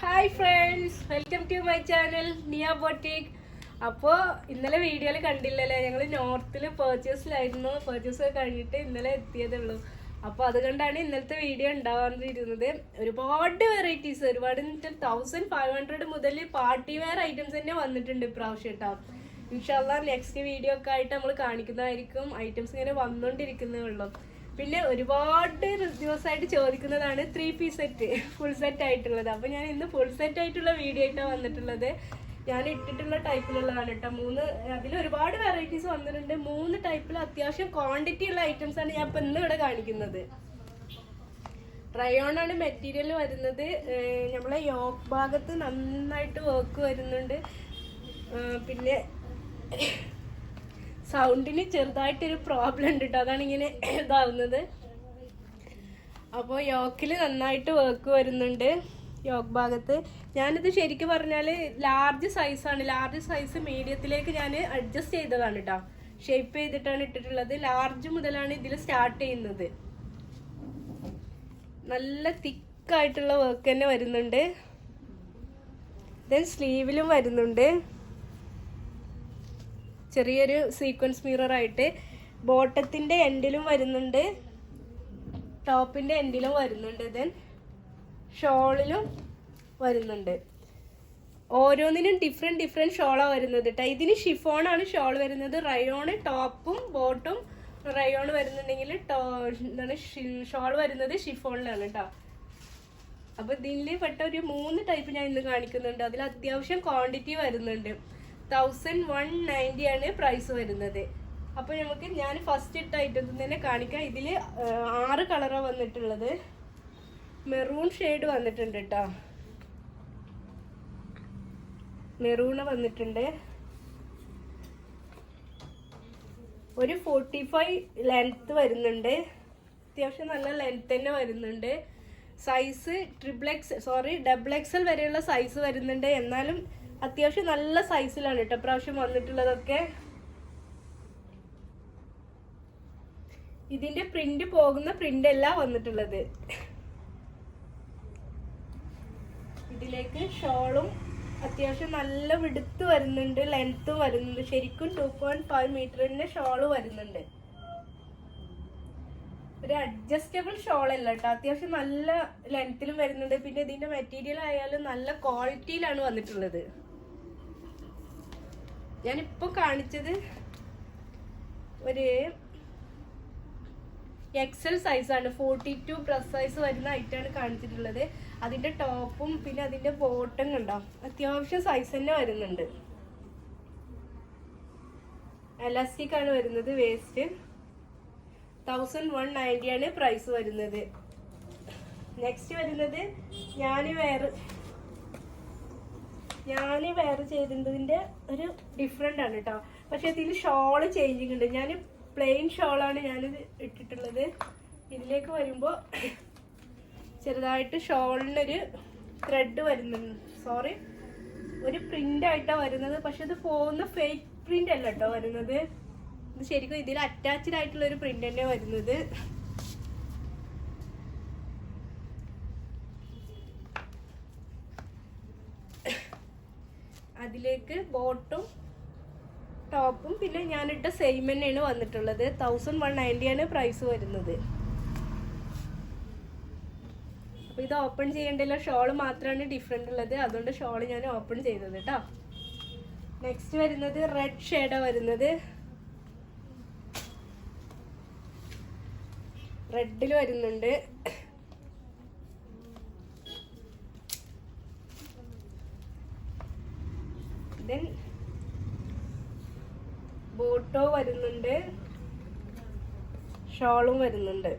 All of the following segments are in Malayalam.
Hi friends, welcome to my channel Niya boutique. അപ്പോൾ ഇന്നലെ വീഡിയോയിൽ കണ്ടില്ലല്ലേ, ഞങ്ങൾ നോർത്തിൽ പർച്ചേസിലായിരുന്നു. പർച്ചേസ് കഴിഞ്ഞിട്ട് ഇന്നലെ എത്തിയതുള്ളൂ. അപ്പോൾ അതുകൊണ്ടാണ് ഇന്നലത്തെ വീഡിയോ ഉണ്ടാവാതിരുന്നത്. ഒരുപാട് വെറൈറ്റീസ്, ഒരുപാട് 1500 മുതൽ പാർട്ടി വെയർ ഐറ്റംസ് തന്നെ വന്നിട്ടുണ്ട് ഇപ്രാവശ്യം കേട്ടോ. ഇൻഷാല്ലാ നെക്സ്റ്റ് വീഡിയോ ഒക്കെ ആയിട്ട് നമ്മൾ കാണിക്കുന്നതായിരിക്കും. ഐറ്റംസ് ഇങ്ങനെ വന്നുകൊണ്ടിരിക്കുന്നേ ഉള്ളൂ. പിന്നെ ഒരുപാട് ദിവസമായിട്ട് ചോദിക്കുന്നതാണ് 3 പീസ് സെറ്റ്, ഫുൾ സെറ്റ് ആയിട്ടുള്ളത്. അപ്പോൾ ഞാൻ ഇന്ന് ഫുൾ സെറ്റ് ആയിട്ടുള്ള വീഡിയോ ആയിട്ടാണ് വന്നിട്ടുള്ളത്. ഞാൻ ഇട്ടിട്ടുള്ള ടൈപ്പിലുള്ളതാണ് കേട്ടോ. അതിൽ ഒരുപാട് വെറൈറ്റീസ് വന്നിട്ടുണ്ട്. 3 ടൈപ്പിൽ അത്യാവശ്യം ക്വാണ്ടിറ്റി ഉള്ള ഐറ്റംസ് ആണ് ഞാൻ ഇപ്പം ഇന്ന് ഇവിടെ കാണിക്കുന്നത്. റയോൺ ആണ് മെറ്റീരിയൽ വരുന്നത്. നമ്മളെ യോക്ക് ഭാഗത്ത് നന്നായിട്ട് വർക്ക് വരുന്നുണ്ട്. പിന്നെ സൗണ്ടിന് ചെറുതായിട്ടൊരു പ്രോബ്ലം ഉണ്ട് കേട്ടോ, അതാണ് ഇങ്ങനെ ഇതാവുന്നത്. അപ്പോൾ യോക്കിൽ നന്നായിട്ട് വർക്ക് വരുന്നുണ്ട് യോക്ക് ഭാഗത്ത്. ഞാനിത് ശരിക്കും പറഞ്ഞാൽ ലാർജ് സൈസാണ്. ലാർജ് സൈസ് മീഡിയത്തിലേക്ക് ഞാൻ അഡ്ജസ്റ്റ് ചെയ്തതാണ് കേട്ടോ. ഷേപ്പ് ചെയ്തിട്ടാണ് ഇട്ടിട്ടുള്ളത്. ലാർജ് മുതലാണ് ഇതിൽ സ്റ്റാർട്ട് ചെയ്യുന്നത്. നല്ല തിക്കായിട്ടുള്ള വർക്ക് തന്നെ വരുന്നുണ്ട്. ദെൻ സ്ലീവിലും വരുന്നുണ്ട് ചെറിയൊരു സീക്വൻസ് മിറർ ആയിട്ട്. ബോട്ടത്തിൻ്റെ എൻഡിലും വരുന്നുണ്ട്, ടോപ്പിൻ്റെ എൻഡിലും വരുന്നുണ്ട്. ദെൻ ഷോളിലും വരുന്നുണ്ട്. ഓരോന്നിനും ഡിഫറെൻറ്റ് ഷോളാണ് വരുന്നത് കേട്ടോ. ഇതിന് ഷിഫോണാണ് ഷോൾ വരുന്നത്. റയോണ് ടോപ്പും ബോട്ടും റയോൺ വരുന്നുണ്ടെങ്കിൽ ഷോൾ വരുന്നത് ഷിഫോണിലാണ് കേട്ടോ. അപ്പോൾ ഇതിൽ പെട്ട ഒരു 3 ടൈപ്പ് ഞാൻ ഇന്ന് കാണിക്കുന്നുണ്ട്. അതിൽ അത്യാവശ്യം ക്വാണ്ടിറ്റി വരുന്നുണ്ട്. 1190 ആണ് പ്രൈസ് വരുന്നത്. അപ്പോൾ ഞാൻ ഫസ്റ്റ് ഇട്ട ഐറ്റത്തിൽ തന്നെ കാണിക്കാം. ഇതിൽ 6 കളറാണ് വന്നിട്ടുള്ളത്. മെറൂൺ ഷെയ്ഡ് വന്നിട്ടുണ്ട് കേട്ടോ. മെറൂണ് വന്നിട്ടുണ്ട്. ഒരു 45 ലെങ്ത് വരുന്നുണ്ട്. അത്യാവശ്യം നല്ല ലെങ്ത് തന്നെ വരുന്നുണ്ട്. സൈസ് ഡബിൾ എക്സൽ വരെയുള്ള സൈസ് വരുന്നുണ്ട്. എന്നാലും അത്യാവശ്യം നല്ല സൈസിലാണ് കേട്ടോ പ്രാവശ്യം വന്നിട്ടുള്ളതൊക്കെ. ഇതിന്റെ പ്രിന്റ് പോകുന്ന പ്രിന്റ് അല്ല വന്നിട്ടുള്ളത്. ഇതിലേക്ക് ഷോളും അത്യാവശ്യം നല്ല വിടുത്ത് വരുന്നുണ്ട്, ലെങ്ത്തും വരുന്നുണ്ട്. ശരിക്കും 2.5 മീറ്ററിന്റെ ഷോള് വരുന്നുണ്ട്. ഒരു അഡ്ജസ്റ്റബിൾ ഷോൾ അല്ല കേട്ടോ. അത്യാവശ്യം നല്ല ലെങ്ത്തിലും വരുന്നുണ്ട്. പിന്നെ ഇതിന്റെ മെറ്റീരിയൽ ആയാലും നല്ല ക്വാളിറ്റിയിലാണ് വന്നിട്ടുള്ളത്. ഞാനിപ്പോ കാണിച്ചത് ഒരു എക്സൽ സൈസാണ്. 42 പ്ലസ് സൈസ് വരുന്ന ഐറ്റാണ് കാണിച്ചിട്ടുള്ളത്. അതിന്റെ ടോപ്പും പിന്നെ അതിന്റെ ബോട്ടം കണ്ടോ, അത്യാവശ്യം സൈസ് തന്നെ വരുന്നുണ്ട്. എലാസ്റ്റിക് ആണ് വരുന്നത്. വേസ്റ്റ് 1190 ആണ് പ്രൈസ് വരുന്നത്. നെക്സ്റ്റ് വരുന്നത് ഞാൻ വേറെ ചെയ്തിട്ടതിൻ്റെ ഒരു ഡിഫറെൻ്റ് ആണ് കേട്ടോ. പക്ഷെ ഇതിൽ ഷോള് ചേഞ്ചിങ് ഉണ്ട്. ഞാൻ പ്ലെയിൻ ഷോളാണ് ഞാനിത് ഇട്ടിട്ടുള്ളത്. ഇതിലേക്ക് വരുമ്പോൾ ചെറുതായിട്ട് ഷോളിനൊരു ത്രെഡ് വരുന്നുണ്ട്. ഒരു പ്രിന്റ് ആയിട്ടാണ് വരുന്നത്. പക്ഷെ ഇത് പോകുന്ന ഫേക്ക് പ്രിന്റ് അല്ല കേട്ടോ വരുന്നത്. ഇത് ശരിക്കും ഇതിൽ അറ്റാച്ച്ഡ് ആയിട്ടുള്ള ഒരു പ്രിന്റ് തന്നെ വരുന്നത്. അതിലേക്ക് ബോട്ടും ടോപ്പും പിന്നെ ഞാനിട്ട സെയിം തന്നെയാണ് വന്നിട്ടുള്ളത്. 1190 ആണ് പ്രൈസ് വരുന്നത്. അപ്പോൾ ഇത് ഓപ്പൺ ചെയ്യേണ്ടല്ലോ, ഷോൾ മാത്രമാണ് ഡിഫറെൻ്റ് ഉള്ളത്. അതുകൊണ്ട് ഷോൾ ഞാൻ ഓപ്പൺ ചെയ്തത് കേട്ടോ. നെക്സ്റ്റ് വരുന്നത് റെഡ് ഷെയ്ഡാണ് വരുന്നത്. റെഡിൽ വരുന്നുണ്ട്. ദെൻ ബോട്ടോ വരുന്നുണ്ട്, ഷോളും വരുന്നുണ്ട്.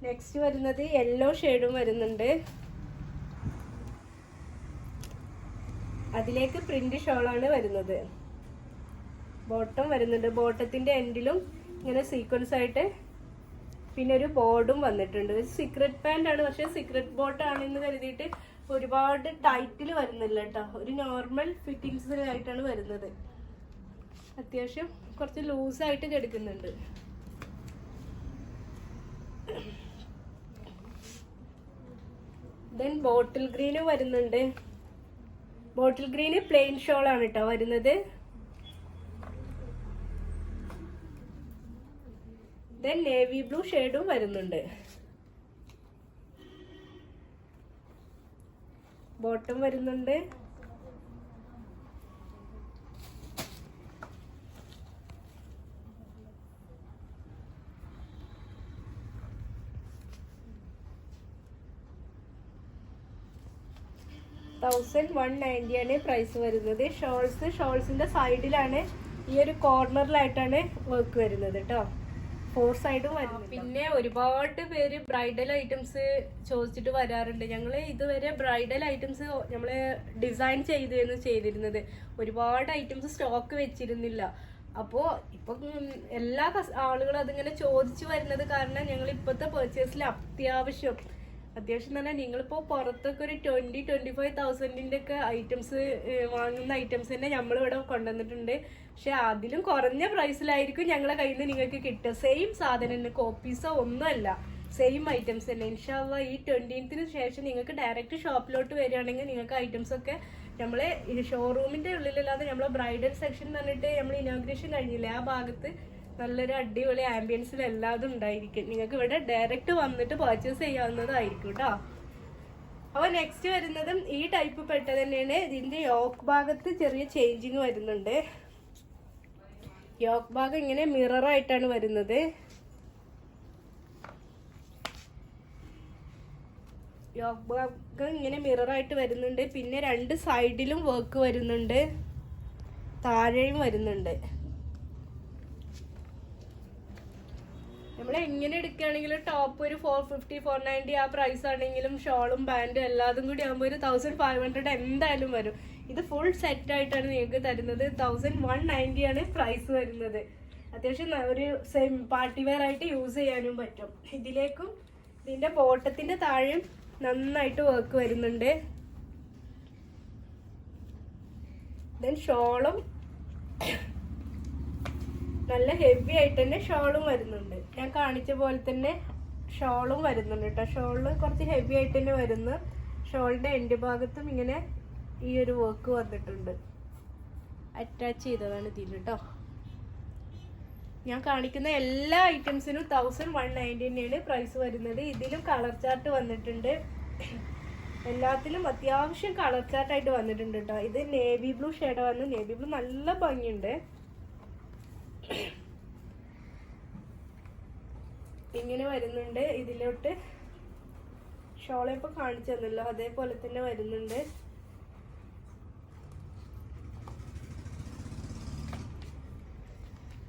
നെക്സ്റ്റ് വരുന്നത് യെല്ലോ ഷെയ്ഡും വരുന്നുണ്ട്. അതിലേക്ക് പ്രിന്റ് ഷോളാണ് വരുന്നത്. ബോട്ടം വരുന്നുണ്ട്. ബോട്ടത്തിന്റെ എൻഡിലും ഇങ്ങനെ സീക്വൻസ് ആയിട്ട് പിന്നെ ഒരു ബോർഡും വന്നിട്ടുണ്ട്. സീക്രട്ട് പാന്റ് ആണ്, പക്ഷെ സീക്രട്ട് ബോട്ട് ആണെന്ന് കരുതിയിട്ട് ഒരുപാട് ടൈറ്റിൽ വരുന്നില്ല കേട്ടോ. ഒരു നോർമൽ ഫിറ്റിങ്സിലായിട്ടാണ് വരുന്നത്. അത്യാവശ്യം കുറച്ച് ലൂസായിട്ട് കിടക്കുന്നുണ്ട്. ദെൻ ബോട്ടിൽ ഗ്രീന് വരുന്നുണ്ട്. ബോട്ടിൽ ഗ്രീന് പ്ലെയിൻ ഷോൾ ആണ് കേട്ടോ വരുന്നത്. ദെൻ നേവി ബ്ലൂ ഷെയ്ഡും വരുന്നുണ്ട്. ബോട്ടം വരുന്നുണ്ട്. $1190 പ്രൈസ് വരുന്നത്. ഷോൾസിന്റെ സൈഡിലാണ്, ഈ ഒരു കോർണറിലായിട്ടാണ് വർക്ക് വരുന്നത് കേട്ടോ. 4 സൈഡും വരുന്നത്. പിന്നെ ഒരുപാട് പേര് ബ്രൈഡൽ ഐറ്റംസ് ചോദിച്ചിട്ട് വരാറുണ്ട്. ഞങ്ങൾ ഇതുവരെ ബ്രൈഡൽ ഐറ്റംസ് നമ്മൾ ഡിസൈൻ ചെയ്തിരുന്നത്. ഒരുപാട് ഐറ്റംസ് സ്റ്റോക്ക് വെച്ചിരുന്നില്ല. അപ്പോൾ ഇപ്പം എല്ലാ ആളുകളും അതിങ്ങനെ ചോദിച്ചു വരുന്നത് കാരണം ഞങ്ങൾ ഇപ്പോഴത്തെ പെർച്ചേസിൽ അത്യാവശ്യം തന്നെ നിങ്ങളിപ്പോൾ പുറത്തൊക്കെ ഒരു 20-25,000 ഒക്കെ ഐറ്റംസ് വാങ്ങുന്ന ഐറ്റംസ് തന്നെ നമ്മളിവിടെ കൊണ്ടുവന്നിട്ടുണ്ട്. പക്ഷെ അതിലും കുറഞ്ഞ പ്രൈസിലായിരിക്കും ഞങ്ങളെ കയ്യിൽ നിന്ന് നിങ്ങൾക്ക് കിട്ടുക. സെയിം സാധനം തന്നെ, കോപ്പീസോ ഒന്നുമല്ല, സെയിം ഐറ്റംസ് തന്നെ. ഇൻഷാല്ലാ ഈ 20th ശേഷം നിങ്ങൾക്ക് ഡയറക്റ്റ് ഷോപ്പിലോട്ട് വരികയാണെങ്കിൽ നിങ്ങൾക്ക് ഐറ്റംസ് ഒക്കെ നമ്മളെ ഷോറൂമിന്റെ ഉള്ളിലല്ലാതെ നമ്മളെ ബ്രൈഡൽ സെക്ഷൻ എന്ന് പറഞ്ഞിട്ട് നമ്മൾ ഇനോഗ്രേഷൻ കഴിഞ്ഞില്ലേ, ആ ഭാഗത്ത് നല്ലൊരു അടിപൊളി ആംബിയൻസിൽ എല്ലാതും ഉണ്ടായിരിക്കും. നിങ്ങൾക്ക് ഇവിടെ ഡയറക്റ്റ് വന്നിട്ട് പർച്ചേസ് ചെയ്യാവുന്നതായിരിക്കും കേട്ടോ. അപ്പോൾ നെക്സ്റ്റ് വരുന്നതും ഈ ടൈപ്പ് പെട്ടത് തന്നെയാണ്. ഇതിന്റെ യോക്ക് ഭാഗത്ത് ചെറിയ ചേഞ്ചിങ് വരുന്നുണ്ട്. യോക്ക് ഭാഗം ഇങ്ങനെ മിററായിട്ടാണ് വരുന്നത്. യോക്ക് ഭാഗം ഇങ്ങനെ മിററായിട്ട് വരുന്നുണ്ട്. പിന്നെ 2 സൈഡിലും വർക്ക് വരുന്നുണ്ട്, താഴെയും വരുന്നുണ്ട്. നമ്മൾ എങ്ങനെ എടുക്കുകയാണെങ്കിൽ ടോപ്പ് ഒരു 450-490 ആ പ്രൈസ് ആണെങ്കിലും ഷോളും പാൻറ്റും എല്ലാതും കൂടി ആകുമ്പോൾ ഒരു 1500 എന്തായാലും വരും. ഇത് ഫുൾ സെറ്റ് ആയിട്ടാണ് നിങ്ങൾക്ക് തരുന്നത്. 1190 ആണ് പ്രൈസ് വരുന്നത്. അത്യാവശ്യം ഒരു സെയിം പാർട്ടി വെയർ ആയിട്ട് യൂസ് ചെയ്യാനും പറ്റും. ഇതിലേക്കും ഇതിന്റെ ബോട്ടത്തിന്റെ താഴെയും നന്നായിട്ട് വർക്ക് വരുന്നുണ്ട്. ദെൻ ഷോളും നല്ല ഹെവി ആയിട്ട് തന്നെ ഷോളും വരുന്നുണ്ട്. ഞാൻ കാണിച്ച പോലെ തന്നെ ഷോളും വരുന്നുണ്ട് കേട്ടോ. ഷോളിൽ കുറച്ച് ഹെവി ആയിട്ട് തന്നെ വരുന്നു. ഷോളിന്റെ എൻഡ് ഭാഗത്തും ഇങ്ങനെ ഈ ഒരു വർക്ക് വന്നിട്ടുണ്ട്. അറ്റാച്ച് ചെയ്തതാണ് ഇതിൽ കേട്ടോ. ഞാൻ കാണിക്കുന്ന എല്ലാ ഐറ്റംസിനും 1190 തന്നെയാണ് പ്രൈസ് വരുന്നത്. ഇതിലും കളർ ചാർട്ട് വന്നിട്ടുണ്ട്. എല്ലാത്തിലും അത്യാവശ്യം കളർ ചാർട്ടായിട്ട് വന്നിട്ടുണ്ട് കേട്ടോ. ഇത് നേവി ബ്ലൂ ഷെയ്ഡ് വന്ന്, നേവി ബ്ലൂ നല്ല ഭംഗിയുണ്ട്. ഇങ്ങനെ വരുന്നുണ്ട്. ഇതിലോട്ട് ഷോളെ ഇപ്പൊ കാണിച്ചു തന്നല്ലോ, അതേപോലെ തന്നെ വരുന്നുണ്ട്.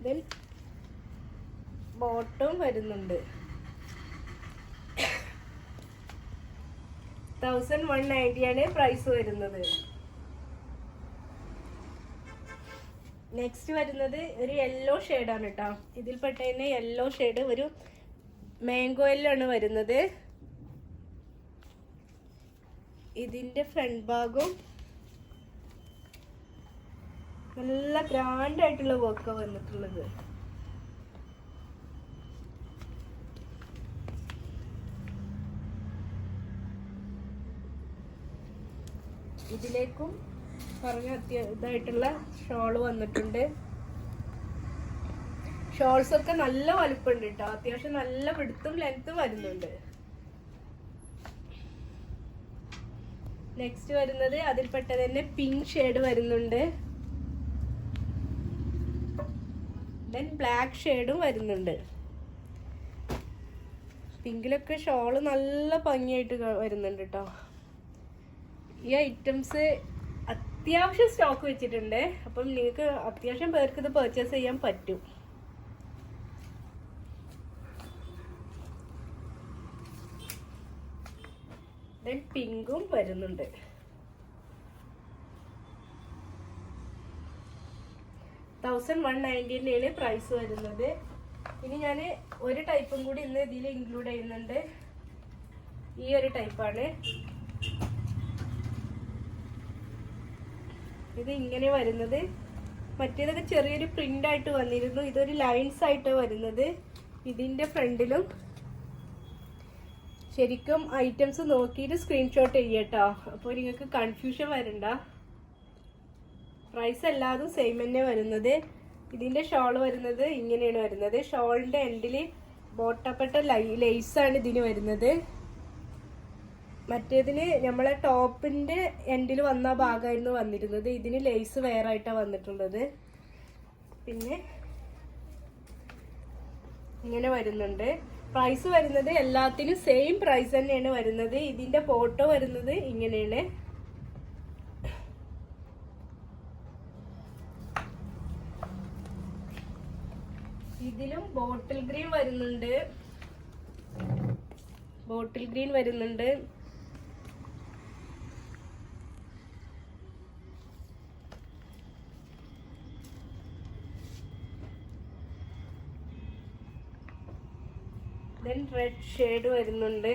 ദെൻ ബോട്ടം വരുന്നുണ്ട്. 1190 ആണ് പ്രൈസ് വരുന്നത്. നെക്സ്റ്റ് വരുന്നത് ഒരു യെല്ലോ ഷെയ്ഡാണ് കേട്ടോ. ഇതിൽപ്പെട്ട തന്നെ യെല്ലോ ഷെയ്ഡ് ഒരു മാംഗോ യെല്ലോ ആണ് വരുന്നത്. ഇതിന്റെ ഫ്രണ്ട് ഭാഗവും നല്ല ഗ്രാൻഡ് ആയിട്ടുള്ള വർക്ക് വന്നിട്ടുള്ളത്. ഇതിലേക്കും പറഞ്ഞ ഇതായിട്ടുള്ള ഷോള് വന്നിട്ടുണ്ട്. ഷോൾസ് ഒക്കെ നല്ല വലുപ്പമുണ്ട് കേട്ടോ. അത്യാവശ്യം നല്ല വിടുത്തും ലെങ്ത്തും വരുന്നുണ്ട്. നെക്സ്റ്റ് വരുന്നത് അതിൽപ്പെട്ട തന്നെ പിങ്ക് ഷെയ്ഡ് വരുന്നുണ്ട്. ദെൻ ബ്ലാക്ക് ഷെയ്ഡും വരുന്നുണ്ട്. പിങ്കിലൊക്കെ ഷോള് നല്ല ഭംഗിയായിട്ട് വരുന്നുണ്ട് കേട്ടോ. ഈ ഐറ്റംസ് അത്യാവശ്യം സ്റ്റോക്ക് വെച്ചിട്ടുണ്ട്. അപ്പം നിങ്ങൾക്ക് അത്യാവശ്യം പേർക്ക് ഇത് പർച്ചേസ് ചെയ്യാൻ പറ്റും. ദെൻ പിങ്കും വരുന്നുണ്ട്. 1190 പ്രൈസ് വരുന്നത്. ഇനി ഞാൻ ഒരു ടൈപ്പും കൂടി ഇന്ന് ഇതിൽ ഇൻക്ലൂഡ് ചെയ്യുന്നുണ്ട്. ഈ ഒരു ടൈപ്പാണ്. ഇത് ഇങ്ങനെ വരുന്നത്. മറ്റേതൊക്കെ ചെറിയൊരു പ്രിന്റ് ആയിട്ട് വന്നിരുന്നു. ഇതൊരു ലൈൻസ് ആയിട്ട് വരുന്നത്. ഇതിന്റെ ഫ്രണ്ടിലും ശരിക്കും ഐറ്റംസ് നോക്കിയിട്ട് സ്ക്രീൻഷോട്ട് ചെയ്യട്ടോ. അപ്പോൾ നിങ്ങൾക്ക് കൺഫ്യൂഷൻ വരണ്ട. പ്രൈസ് എല്ലാതും സെയിം തന്നെ വരുന്നത്. ഇതിന്റെ ഷോൾ വരുന്നത് ഇങ്ങനെയാണ് വരുന്നത്. ഷോളിന്റെ എൻഡിൽ ബോട്ടപ്പെട്ട ലേസാണ് ഇതിന് വരുന്നത്. മറ്റേതിന് നമ്മളെ ടോപ്പിന്റെ എൻഡിൽ വന്ന ഭാഗമായിരുന്നു വന്നിരുന്നത്. ഇതിന് ലേസ് വേറെ ആയിട്ടാണ് വന്നിട്ടുള്ളത്. പിന്നെ ഇങ്ങനെ വരുന്നുണ്ട്. പ്രൈസ് വരുന്നത് എല്ലാത്തിനും സെയിം പ്രൈസ് തന്നെയാണ് വരുന്നത്. ഇതിന്റെ ഫോട്ടോ വരുന്നത് ഇങ്ങനെയാണ്. ഇതിലും ബോട്ടിൽ ഗ്രീൻ വരുന്നുണ്ട്. ബോട്ടിൽ ഗ്രീൻ വരുന്നുണ്ട്. ദെൻ റെഡ് ഷെയ്ഡ് വരുന്നുണ്ട്.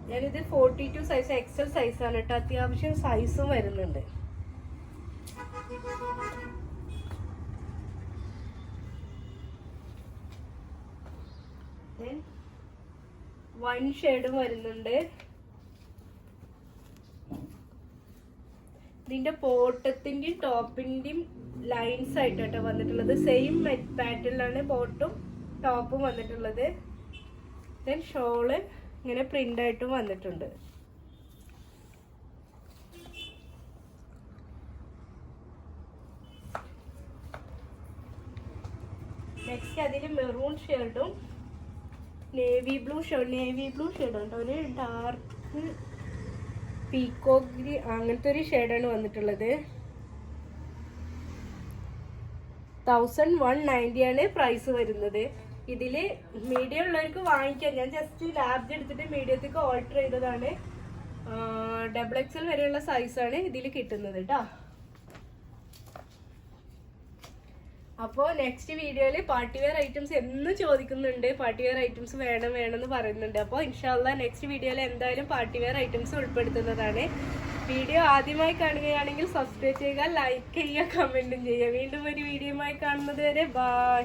ഞാനിത് 42 സൈസ് എക്സൽ സൈസാണ് കേട്ടോ. അത്യാവശ്യം സൈസും വരുന്നുണ്ട്. വൈൻ ഷെയ്ഡും വരുന്നുണ്ട്. ഇതിന്റെ ബോട്ടത്തിന്റെയും ടോപ്പിന്റെയും ലൈൻസ് ആയിട്ട് കേട്ടോ വന്നിട്ടുള്ളത്. സെയിം പാറ്റേണിലാണ് ബോട്ടും ടോപ്പും വന്നിട്ടുള്ളത്. ദെൻ ഷോള് ഇങ്ങനെ പ്രിന്റ് ആയിട്ടും വന്നിട്ടുണ്ട്. നെക്സ്റ്റ് അതിൽ മെറൂൺ ഷെയ്ഡും നേവി ബ്ലൂ ഷെയ്ഡുണ്ട്. ഒരു ഡാർക്ക് പീക്കോക്ക് ഗ്രീൻ അങ്ങനത്തെ ഒരു ഷെയ്ഡാണ് വന്നിട്ടുള്ളത്. 1190 പ്രൈസ് വരുന്നത്. ഇതിൽ മീഡിയം ഉള്ളവർക്ക് വാങ്ങിക്കാം. ഞാൻ ജസ്റ്റ് ലാർജ് എടുത്തിട്ട് മീഡിയത്തേക്ക് ഓൾട്ടർ ചെയ്തതാണ്. XXL വരെയുള്ള സൈസാണ് ഇതിൽ കിട്ടുന്നത് കേട്ടോ. അപ്പോൾ നെക്സ്റ്റ് വീഡിയോയിൽ പാർട്ടി വെയർ ഐറ്റംസ് എന്നും ചോദിക്കുന്നുണ്ട്. പാർട്ടി വെയർ ഐറ്റംസ് വേണമെന്ന് പറയുന്നുണ്ട്. അപ്പോൾ ഇൻഷാല്ലാ നെക്സ്റ്റ് വീഡിയോയിൽ എന്തായാലും പാർട്ടി വെയർ ഐറ്റംസ് ഉൾപ്പെടുത്തുന്നതാണ്. വീഡിയോ ആദ്യമായി കാണുകയാണെങ്കിൽ സബ്സ്ക്രൈബ് ചെയ്യുക, ലൈക്ക് ചെയ്യുക, കമൻറ്റും ചെയ്യുക. വീണ്ടും ഒരു വീഡിയോയുമായി കാണുന്നത് വരെ ബൈ.